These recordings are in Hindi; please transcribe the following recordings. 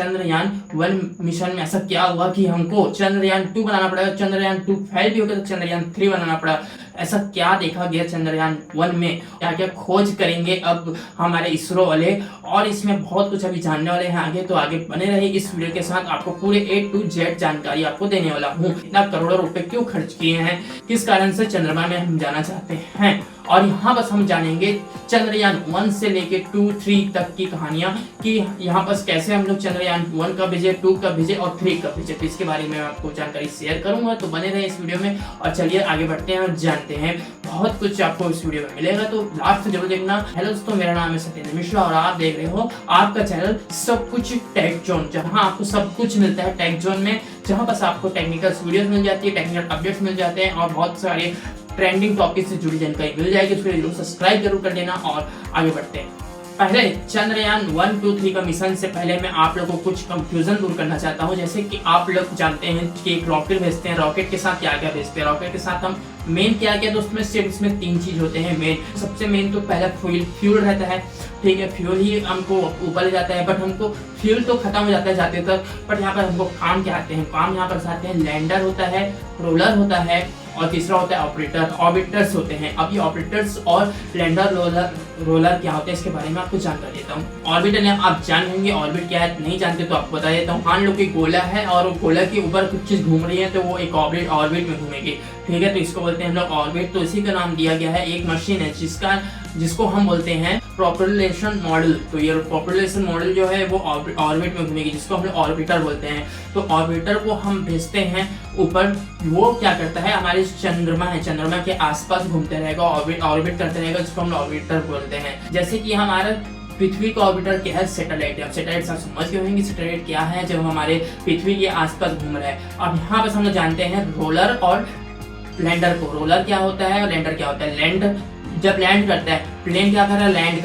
चंद्रयान 1 मिशन में ऐसा क्या हुआ कि हमको चंद्रयान 2 बनाना पड़ा, चंद्रयान 2 फेल भी हो गया तो चंद्रयान 3 बनाना पड़ा। ऐसा क्या देखा गया चंद्रयान 1 में, क्या क्या खोज करेंगे अब हमारे इसरो वाले, और इसमें बहुत कुछ अभी जानने वाले हैं आगे। तो आगे बने रहे इस वीडियो के साथ, आपको पूरे A to Z जानकारी आपको देने वाला हूँ। इतना करोड़ों रुपए क्यों खर्च किए हैं, किस कारण से चंद्रमा में हम जाना चाहते हैं, और यहाँ बस हम जानेंगे चंद्रयान 1 से लेके 2-3 तक की कहानियां कि यहाँ बस कैसे हम लोग चंद्रयान 1 कब भेजे, 2 कब भेजे और 3 कब भेजे। तो इसके बारे में आपको जानकारी शेयर करूंगा, तो बने रहे इस वीडियो में। और चलिए आगे बढ़ते हैं और जानते हैं, बहुत कुछ आपको इस वीडियो में मिलेगा, तो लास्ट जरूर देखना। हेलो दोस्तों, मेरा नाम है सत्येंद्र मिश्रा और आप देख रहे हो आपका चैनल सब कुछ टेक जोन, जहाँ आपको सब कुछ मिलता है टेक जोन में, जहाँ बस आपको टेक्निकल वीडियोस मिल जाती है, टेक्निकल अपडेट्स मिल जाते हैं और बहुत सारे ट्रेंडिंग टॉपिक से जुड़ी जानकारी मिल जाएगी। तो जरूर सब्सक्राइब जरूर कर देना और आगे बढ़ते हैं। पहले चंद्रयान 1, 2, 3 का मिशन से पहले मैं आप लोगों को कुछ कंफ्यूजन दूर करना चाहता हूं। जैसे कि आप लोग जानते हैं कि एक रॉकेट भेजते हैं, रॉकेट के साथ क्या क्या भेजते हैं, रॉकेट के साथ हम मेन क्या क्या, तो उसमें सिर्फ इसमें 3 चीज होते हैं मेन। सबसे मेन तो पहला फ्यूल रहता है, ठीक है, फ्यूल ही हमको ऊपर ले जाता है, बट हमको फ्यूल तो खत्म हो जाता है जाते तक, बट यहाँ पर हमको काम क्या आते हैं, काम यहाँ पर आते हैं लैंडर होता है, रोलर होता है और तीसरा होता है ऑपरेटर, ऑर्बिटर्स होते हैं। अब ये ऑपरेटर्स और लैंडर रोलर क्या होते हैं इसके बारे में आपको जानकारी देता हूँ। ऑर्बिटर आप जान लेंगे, ऑर्बिट क्या है नहीं जानते तो आपको बता देता हूँ। मान लो कि गोला है और गोला के ऊपर कुछ चीज घूम रही है, तो वो एक ऑर्बिट में घूमेगी, ठीक है, तो इसको बोलते हैं हम लोग ऑर्बिट। तो इसी का नाम दिया गया है, एक मशीन है जिसको हम बोलते हैं प्रोपल्शन मॉडल। तो ये प्रोपल्शन मॉडल जो है वो ऑर्बिट में घूमेगी, जिसको हम लोग ऑर्बिटर बोलते हैं। तो ऑर्बिटर को हम भेजते हैं ऊपर, वो क्या करता है, हमारे चंद्रमा है, चंद्रमा के आसपास घूमते रहेगा, ऑर्बिट करते रहेगा, जिसको हम ऑर्बिटर बोलते हैं। जैसे कि हमारा पृथ्वी का ऑर्बिटर क्या है, सैटेलाइट है। अब सैटेलाइट आप समझ गए होंगे सैटेलाइट क्या है, जब हमारे पृथ्वी के आसपास घूम रहा है। अब यहाँ पर हम लोग जानते हैं रोलर और लैंडर को। रोलर क्या होता है और लैंडर क्या होता है। लैंड जब लैंड करता है, प्लेन क्या कर रहा है, लैंड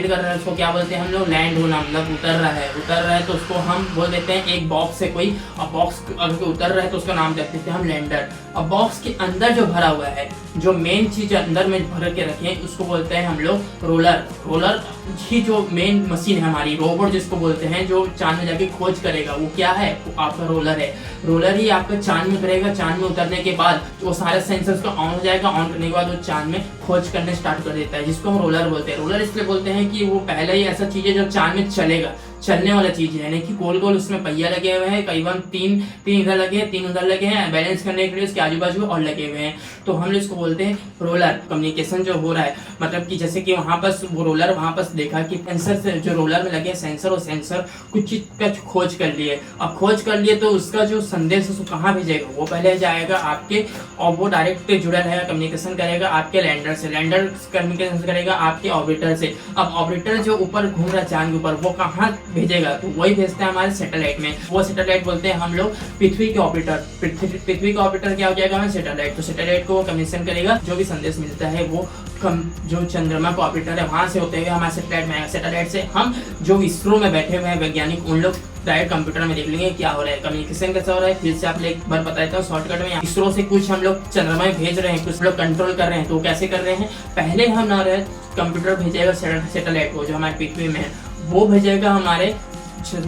कर रहा है, उसको क्या बोलते हैं हम लोग, लैंड होना, मतलब उतर रहा है, तो उसको हम बोल देते हैं एक बॉक्स से कोई, अब बॉक्स अगर उतर रहा है तो उसका नाम दे देते हैं हम लैंडर। अब बॉक्स के अंदर जो भरा हुआ है, जो मेन चीज अंदर में भर के रखे हैं, उसको बोलते हैं हम लोग रोलर। रोलर ही जो मेन मशीन है हमारी, रोबोट जिसको बोलते हैं, जो चांद में जाके खोज करेगा, वो क्या है, वो आपका रोलर है। रोलर ही आपका चांद में उतरेगा, चांद में उतरने के बाद वो सारे सेंसर्स का ऑन हो जाएगा, ऑन करने के बाद वो चांद में खोज करने स्टार्ट कर देता है, जिसको हम रोलर बोलते हैं। रोलर इसलिए बोलते हैं कि वो पहले ही ऐसा चीज है जो चांद में चलेगा, चलने वाला चीज है, यानी कि गोल गोल उसमें पहिया लगे हुए हैं, करीबन 3 इधर लगे हैं, 3 उधर लगे हैं, बैलेंस करने के लिए उसके आजू बाजू और लगे हुए हैं। तो हम लोग इसको बोलते हैं रोलर। कम्युनिकेशन जो हो रहा है, मतलब कि जैसे कि वहां पर वो रोलर वहां पर देखा कि सेंसर से जो रोलर में लगे सेंसर, और सेंसर कुछ चीज का खोज कर लिए। अब खोज कर लिए तो उसका जो संदेश उसको कहाँ भेजेगा, वो पहले जाएगा आपके, और वो डायरेक्ट जुड़ा रहेगा, कम्युनिकेशन करेगा आपके लैंडर से, लैंडर कम्युनिकेशन करेगा आपके ऑर्बिटर से। अब ऑर्बिटर जो ऊपर घूम रहा है चांद के ऊपर, वो कहाँ भेजेगा, तो वही भेजते हैं हमारे सैटेलाइट में। वो सैटेलाइट बोलते हैं हम लोग पृथ्वी के ऑर्बिटर। पृथ्वी का ऑर्बिटर क्या हो जाएगा हमारे सैटेलाइट। तो सैटेलाइट को कम्युनिकेशन करेगा, जो भी संदेश मिलता है वो जो चंद्रमा का ऑर्बिटर है वहां से होते हुए हमारे सैटेलाइट में। सैटेलाइट से हम जो इसरो में बैठे हुए हैं वैज्ञानिक, उन लोग डायरेक्ट कंप्यूटर में देख लेंगे क्या हो रहा है, कम्युनिकेशन कैसा हो रहा है। फिर से आप एक बार बता देता हूँ शॉर्टकट में। इसरो से कुछ हम लोग चंद्रमा में भेज रहे हैं, कुछ लोग कंट्रोल कर रहे हैं, तो कैसे कर रहे हैं, पहले हम ना रहे कंप्यूटर भेजेगा सैटेलाइट को जो हमारे पृथ्वी में है, वो भेजेगा हमारे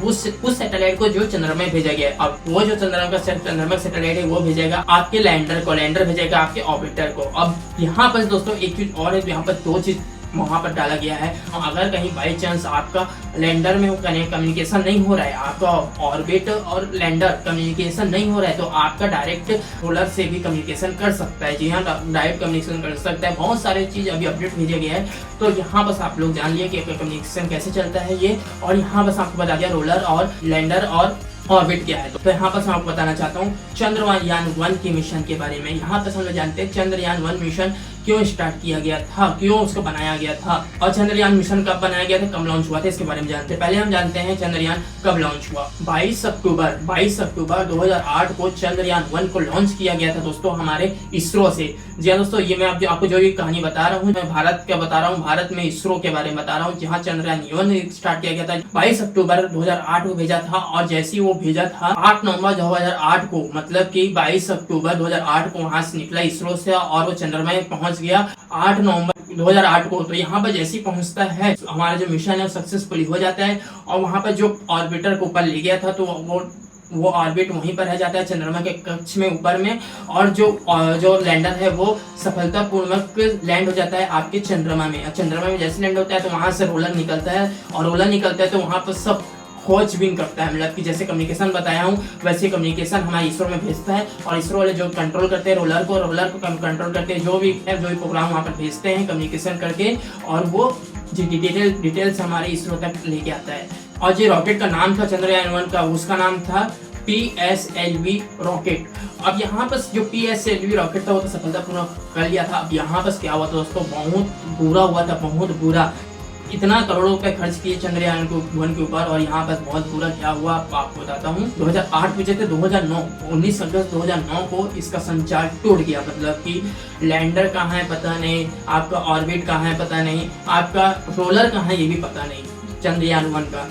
उस सैटेलाइट को जो चंद्रमा में भेजा गया है। अब वो जो चंद्रमा सैटेलाइट है वो भेजेगा आपके लैंडर को, लैंडर भेजेगा आपके ऑर्बिटर को। अब यहाँ पर दोस्तों एक चीज और है, यहाँ पर 2 चीज वहां पर डाला गया है। अगर कहीं बाई चांस आपका लैंडर में कम्युनिकेशन नहीं हो रहा है, आपका ऑर्बिट और लैंडर कम्युनिकेशन नहीं हो रहा है, तो आपका डायरेक्ट रोलर से भी कम्युनिकेशन कर सकता है। जी हाँ, डायरेक्ट कम्युनिकेशन कर सकता है। बहुत सारे चीज अभी अपडेट भेजे गए हैं, तो यहाँ बस आप लोग जान लिए कि कम्युनिकेशन कैसे चलता है ये। और यहाँ बस आपको बता दिया रोलर और लैंडर और ऑर्बिट क्या है। तो यहाँ पर मैं आपको बताना चाहता हूँ चंद्रयान 1 के मिशन के बारे में। यहाँ पर हम लोग जानते हैं चंद्रयान 1 मिशन क्यों स्टार्ट किया गया था, क्यों उसको बनाया गया था, और चंद्रयान मिशन कब बनाया गया था, कब लॉन्च हुआ था, इसके बारे में जानते हैं। पहले हम जानते हैं चंद्रयान कब लॉन्च हुआ। 22 अक्टूबर 2008 को चंद्रयान 1 को लॉन्च किया गया था दोस्तों हमारे इसरो से। जी हाँ दोस्तों, ये मैं आपको जो भी कहानी बता रहा हूँ, मैं भारत का बता रहा हूँ, भारत में इसरो के बारे में बता रहा हूँ, जहाँ चंद्रयान 1 स्टार्ट किया गया था। 22 अक्टूबर 2008 को भेजा था, और जैसे ही वो भेजा था 8 नवंबर 2008 को, मतलब कि 22 अक्टूबर 2008 को वहां से निकला इसरो से, और वो चंद्रमा में पहुंच गया 8 नवंबर 2008 को। तो यहाँ पर जैसे ही पहुंचता है हमारा जो मिशन है सक्सेसफुली हो जाता है और वहां पर जो ऑर्बिटर को ऊपर ले गया था तो वो ऑर्बिट वहीं पर रह जाता है चंद्रमा के कक्ष में ऊपर में, और जो लैंडर है वो सफलतापूर्वक लैंड हो जाता है आपके चंद्रमा में। अब चंद्रमा में जैसे लैंड होता है तो वहां से रोलर निकलता है, और रोलर निकलता है तो वहां पर सब खोजबीन करता है, मतलब कि जैसे कम्युनिकेशन बताया हूँ वैसे कम्युनिकेशन हमारे इसरो में भेजता है, और इसरो वाले जो कंट्रोल करते हैं रोलर को कंट्रोल करते हैं, जो भी प्रोग्राम वहाँ पर भेजते हैं कम्युनिकेशन करके, और वो डिटेल्स हमारे इसरो तक लेके आता है। और जो रॉकेट का नाम था चंद्रयान 1 का, उसका नाम था PSLV रॉकेट। अब यहाँ पर जो PSLV रॉकेट था वो तो सफलतापूर्वक कर लिया था। अब यहाँ पर क्या हुआ था दोस्तों, बहुत बुरा हुआ था, बहुत बुरा। इतना करोड़ों रुपए खर्च किए चंद्रयान को 1 के ऊपर, और यहाँ पर बहुत बुरा क्या हुआ आपको बताता हूँ। 2008 भेजे थे, 19 अगस्त 2009 को इसका संचार टूट गया, मतलब कि लैंडर कहाँ है पता नहीं, आपका ऑर्बिट कहाँ है पता नहीं, आपका रोलर कहाँ है ये भी पता नहीं चंद्रयान 1 का।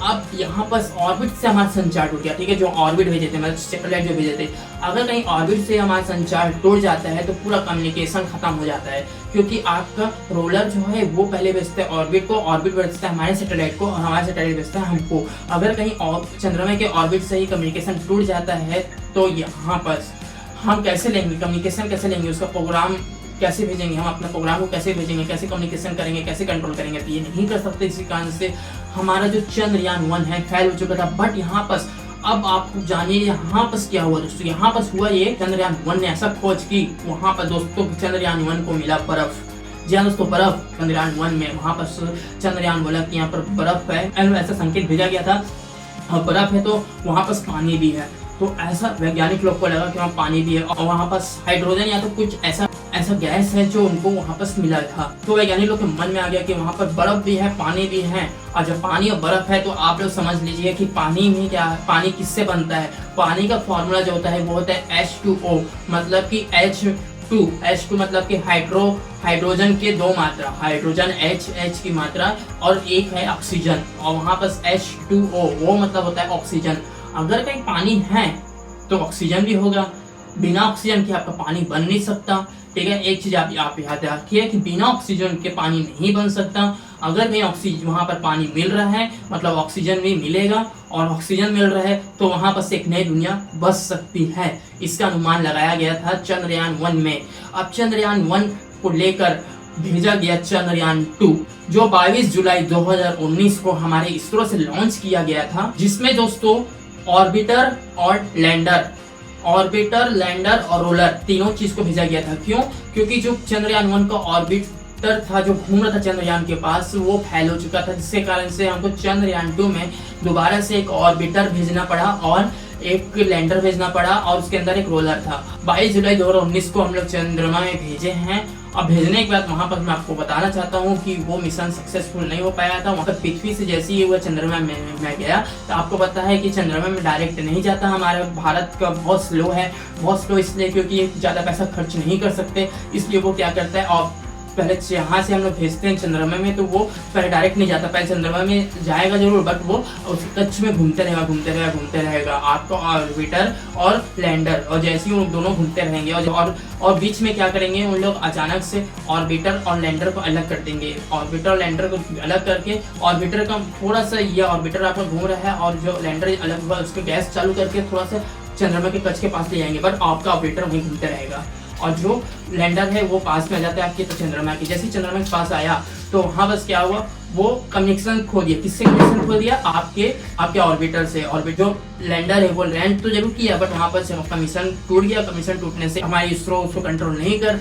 अब यहाँ पर ऑर्बिट से हमारा संचार टूट गया, ठीक है, जो ऑर्बिट भेजे थे मतलब सैटेलाइट जो भेजे थे, अगर कहीं ऑर्बिट से हमारा संचार टूट जाता है तो पूरा कम्युनिकेशन खत्म हो जाता है, क्योंकि आपका रोलर जो है वो पहले भेजता है ऑर्बिट को, ऑर्बिट भेजता है हमारे सैटेलाइट को, और हमारे सैटेलाइट भेजता है हमको। अगर कहीं चंद्रमा के ऑर्बिट से ही कम्युनिकेशन टूट जाता है तो यहाँ पर हम कैसे लेंगे कम्युनिकेशन, कैसे लेंगे उसका प्रोग्राम कैसे भेजेंगे, हम अपने प्रोग्राम को कैसे भेजेंगे, कैसे कम्युनिकेशन करेंगे, कैसे कंट्रोल करेंगे, तो ये नहीं कर सकते। इसी कारण से हमारा जो चंद्रयान 1 है फेल हो चुका था। बट यहाँ पर अब आप जानिए यहाँ पर क्या हुआ दोस्तों, यहाँ पर हुआ ये चंद्रयान 1 ने ऐसा खोज की, वहाँ पर दोस्तों चंद्रयान 1 को मिला बर्फ। जी हाँ दोस्तों, बर्फ चंद्रयान 1 में, वहाँ पर चंद्रयान बोला कि यहाँ पर बर्फ है, ऐसा संकेत भेजा गया था, और बर्फ है तो वहाँ पर पानी भी है। तो ऐसा वैज्ञानिक लोग को लगा कि वहाँ पानी भी है, और वहाँ पर हाइड्रोजन या तो कुछ ऐसा गैस है जो उनको वहाँ पर मिला था। तो वैज्ञानिक लोग के मन में आ गया कि वहाँ पर बर्फ भी है, पानी भी है, और जब पानी और बर्फ है तो आप लोग समझ लीजिए कि पानी में क्या, पानी किससे बनता है। पानी का फॉर्मूला जो होता है वो होता है H2O, मतलब कि H2 मतलब कि हाइड्रोजन के 2 मात्रा, हाइड्रोजन H की मात्रा, और एक है ऑक्सीजन, और वहाँ पर H2O वो मतलब होता है ऑक्सीजन। अगर कहीं पानी है तो ऑक्सीजन भी होगा, बिना ऑक्सीजन के आपका पानी बन नहीं सकता, ठीक है। एक चीज आप याद रखिए कि बिना ऑक्सीजन के पानी नहीं बन सकता। अगर कहीं ऑक्सीजन वहां पर पानी मिल रहा है मतलब ऑक्सीजन भी मिलेगा, और ऑक्सीजन मिल रहा है तो वहां पर से एक नई दुनिया बच सकती है। इसका अनुमान लगाया गया था चंद्रयान 1 में। अब चंद्रयान 1 को लेकर भेजा गया चंद्रयान 2, जो 22 जुलाई 2019 को हमारे इसरो से लॉन्च किया गया था, जिसमें दोस्तों ऑर्बिटर लैंडर और रोलर तीनों चीज को भेजा गया था। क्यों? क्योंकि जो चंद्रयान 1 का ऑर्बिटर था जो घूम रहा था चंद्रयान के पास, वो फेल हो चुका था, जिसके कारण से हमको चंद्रयान 2 में दोबारा से एक ऑर्बिटर भेजना पड़ा और एक लैंडर भेजना पड़ा, और उसके अंदर एक रोलर था। 22 जुलाई 2019 को हम लोग चंद्रमा में भेजे हैं। अब भेजने के बाद वहां पर मैं आपको बताना चाहता हूं कि वो मिशन सक्सेसफुल नहीं हो पाया था। वहां पर पृथ्वी से जैसे ही वो चंद्रमा में गया तो आपको पता है कि चंद्रमा में डायरेक्ट नहीं जाता। हमारे भारत का बहुत स्लो है, बहुत स्लो इसलिए क्योंकि ज़्यादा पैसा खर्च नहीं कर सकते, इसलिए वो क्या करता है, और पहले यहाँ से हम लोग भेजते हैं चंद्रमा में, तो वो पहले डायरेक्ट नहीं जाता, पहले चंद्रमा में जाएगा जरूर, बट वो उस कक्ष में घूमते रहेगा आपका ऑर्बिटर और लैंडर, और जैसे ही वो दोनों घूमते रहेंगे और बीच में क्या करेंगे, उन लोग अचानक से ऑर्बिटर और लैंडर को अलग कर देंगे। ऑर्बिटर और लैंडर को अलग करके ऑर्बिटर का थोड़ा सा, ये ऑर्बिटर आपका घूम रहा है और जो लैंडर अलग हुआ उसके गैस चालू करके थोड़ा सा चंद्रमा के कक्ष के पास ले जाएंगे, बट आपका ऑर्बिटर वहीं घूमते रहेगा, और जो लैंडर है वो पास में आ जाता है आपके तो चंद्रमा के। जैसे चंद्रमा के पास आया तो वहाँ बस क्या हुआ, वो कम्युनिकेशन खो दिया। किससे कम्युनिकेशन खो दिया? आपके ऑर्बिटर से। ऑर्बिट जो लैंडर है वो लैंड तो जरूर किया, बट वहाँ पर कमीशन टूट गया। कमीशन टूटने से हमारे इसरो उसको कंट्रोल नहीं कर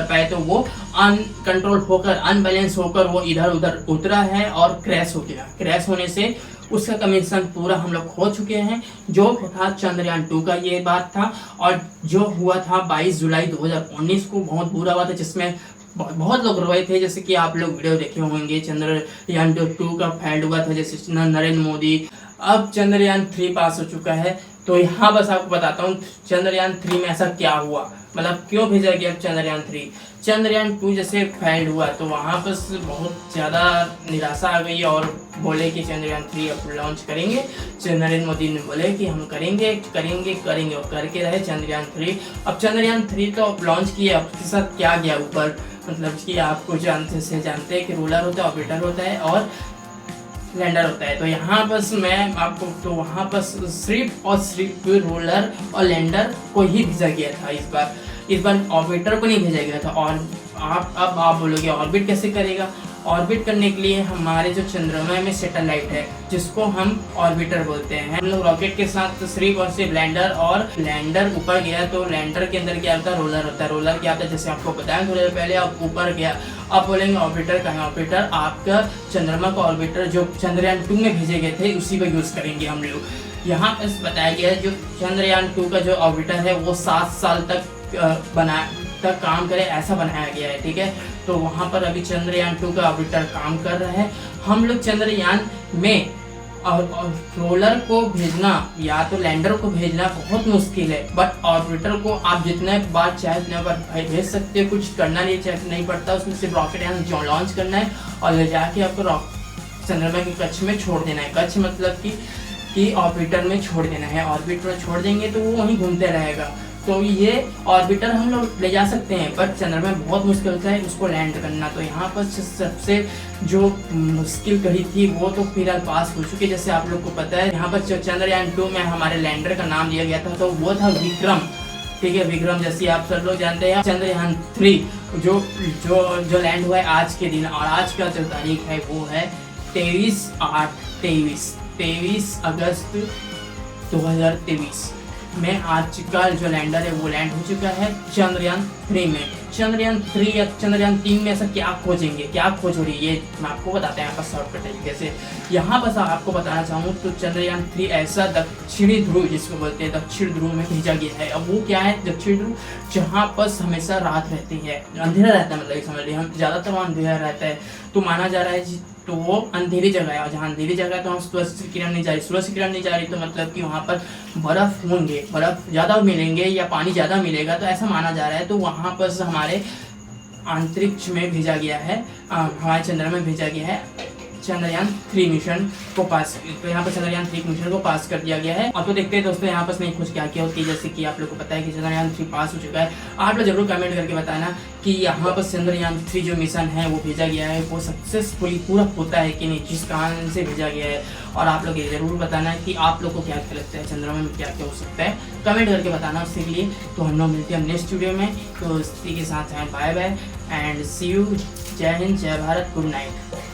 पाए, तो वो अनकंट्रोल होकर, अनबैलेंस होकर वो इधर उधर उतरा है और क्रैश हो गया। क्रैश होने से उसका कमीशन पूरा हम लोग खो चुके हैं। जो था चंद्रयान 2 का ये बात था, और जो हुआ था 22 जुलाई 2019 को बहुत बुरा हुआ था, जिसमें बहुत लोग रोए थे। जैसे कि आप लोग वीडियो देखे होंगे, चंद्रयान 2 का फेल्ड हुआ था, जैसे नरेंद्र मोदी। अब चंद्रयान 3 पास हो चुका है, तो यहाँ बस आपको बताता हूँ चंद्रयान 3 में ऐसा क्या हुआ, मतलब क्यों भेजा गया चंद्रयान 3। चंद्रयान 2 जैसे फेल्ड हुआ तो वहाँ पर बहुत ज़्यादा निराशा आ गई, और बोले कि चंद्रयान 3 अब लॉन्च करेंगे। नरेंद्र मोदी ने बोले कि हम करेंगे और करके रहे चंद्रयान 3। अब चंद्रयान 3 तो लॉन्च किए, अब के साथ क्या गया ऊपर, मतलब कि आपको जानते हैं कि रोलर होता है, ऑर्बिटर होता है और लैंडर होता है। तो यहाँ बस मैं आपको तो वहाँ पर सिर्फ रोलर और लैंडर को ही भेजा गया था इस बार ऑर्बिटर को नहीं भेजा गया था। और आप बोलोगे ऑर्बिट कैसे करेगा? ऑर्बिट करने के लिए हमारे जो चंद्रमा में सैटेलाइट है जिसको हम ऑर्बिटर बोलते हैं, हम लोग रॉकेट के साथ सिर्फ और सिर्फ लैंडर ऊपर गया तो लैंडर के अंदर क्या होता है? रोलर होता है। रोलर क्या होता है? जैसे आपको बताया थोड़ी देर पहले, आप ऊपर गया, आप बोलेंगे ऑर्बिटर का है। ऑर्बिटर आपका चंद्रमा का ऑर्बिटर जो चंद्रयान 2 में भेजे गए थे उसी का यूज करेंगे हम लोग। यहाँ पर बताया गया है जो चंद्रयान 2 का जो ऑर्बिटर है वो 7 साल तक काम करे ऐसा बनाया गया है, ठीक है। तो वहाँ पर अभी चंद्रयान 2 का ऑर्बिटर काम कर रहा है। हम लोग चंद्रयान में और रोलर को भेजना या तो लैंडर को भेजना बहुत मुश्किल है, बट ऑर्बिटर को आप जितने बार चाहे उतने बार भेज सकते हो, कुछ करना नहीं पड़ता। उसमें सिर्फ रॉकेट यहाँ लॉन्च करना है और ले जाके आपको चंद्रमा के कक्ष में छोड़ देना है। कक्ष मतलब कि ऑर्बिटर में छोड़ देना है। ऑर्बिटर में छोड़ देंगे तो वो वहीं घूमते रहेगा। तो ये ऑर्बिटर हम लोग ले जा सकते हैं, पर चंद्रमा में बहुत मुश्किल होता है उसको लैंड करना। तो यहाँ पर सबसे जो मुश्किल कड़ी थी वो तो फिलहाल पास हो चुकी है। जैसे आप लोग को पता है यहाँ पर चंद्रयान 2 में हमारे लैंडर का नाम दिया गया था, तो वो था विक्रम, ठीक है। विक्रम जैसे आप सब लोग जानते हैं। चंद्रयान 3 जो लैंड हुआ है आज के दिन, और आज का जो तारीख है वो है 23 अगस्त 2023 में आज का जो लैंडर है वो लैंड हो चुका है चंद्रयान 3 में। चंद्रयान 3 या चंद्रयान 3 में ऐसा क्या खोजेंगे, क्या खोज हो रही है, ये मैं आपको बताते हैं यहाँ पर शॉर्टकट तरीके से। यहाँ पर आपको बताना चाहूँ तो चंद्रयान 3 ऐसा दक्षिणी ध्रुव जिसको बोलते हैं दक्षिण ध्रुव में भेजा गया है। अब वो क्या है दक्षिण ध्रुव? जहाँ पर हमेशा रात रहती है, अंधेरा रहता है, मतलब समझ लीजिए हम ज़्यादातर वहाँ अंधेरा रहता है, तो माना जा रहा है तो वो अंधेरी जगह है। और जहाँ अंधेरी जगह है तो वहाँ सूरज की किरण नहीं जा रही, तो मतलब कि वहाँ पर बर्फ़ होंगे, बर्फ़ ज़्यादा मिलेंगे या पानी ज़्यादा मिलेगा, तो ऐसा माना जा रहा है। तो वहाँ पर हमारे अंतरिक्ष में भेजा गया है, हमारे चंद्रमा में भेजा गया है चंद्रयान 3 मिशन को पास। तो यहाँ पर चंद्रयान 3 मिशन को पास कर दिया गया है। अब तो देखते हैं दोस्तों यहाँ पर नहीं कुछ क्या क्या होती है। जैसे कि आप लोग को पता है कि चंद्रयान 3 पास हो चुका है। आप लोग जरूर कमेंट करके बताना कि यहाँ पर चंद्रयान 3 जो मिशन है वो भेजा गया है वो सक्सेसफुली पूरा होता है कि नहीं, जिस कारण से भेजा गया है। और आप लोग ये जरूर बताना कि आप लोग को क्या क्या लगता है चंद्रमा में क्या क्या हो सकता है, कमेंट करके बताना उसके लिए। तो हम लोग मिलते हैं नेक्स्ट वीडियो में। तो इसी के साथ bye bye and see you. जय हिंद, जय भारत, गुड नाइट।